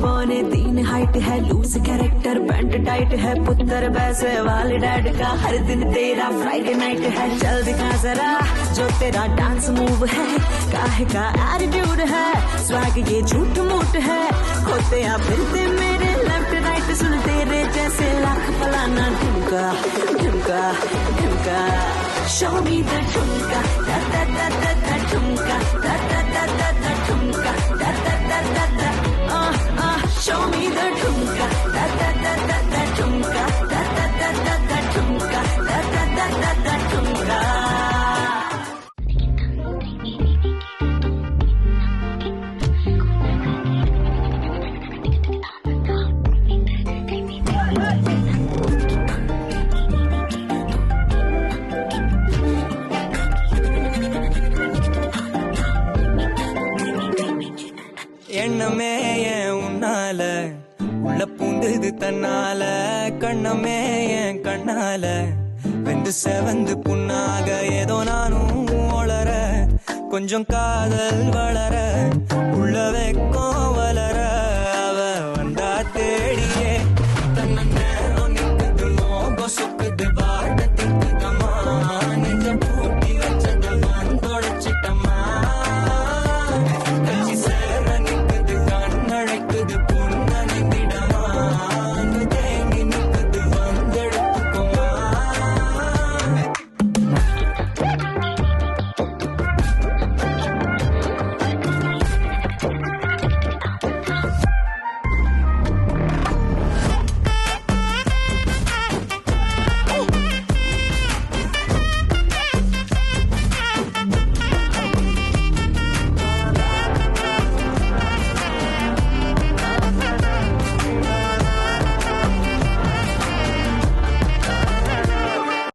पौने 3 हाइट है, loose character pant tight है, पुत्र पैसे वाले डैड का, हर दिन तेरा फ्राइडे नाइट है। चल दिखा जरा जो तेरा डांस मूव है, काहे का एटीट्यूड है, स्वैग ये झूठ मूठ है, होते या फिरते मेरे लेफ्ट राइट, सुन तेरे जैसे लाख फलाना ठुमका ठुमका ठुमका। Show me the ठुमका da da da da da ठुमका da da da da da ठुमका da da da da da show me the ठुमका da da da da da ठुमका da da da da da ठुमका da da da da da ठुमका। எண்ணமே ஏன் உன்னால உள்ள பூந்தது தன்னால, கண்ணமே என் கண்ணால வெந்து செவந்து புண்ணாக, ஏதோ நானும் ஒளர கொஞ்சம் காதல் வளர, உள்ள வெக்கம்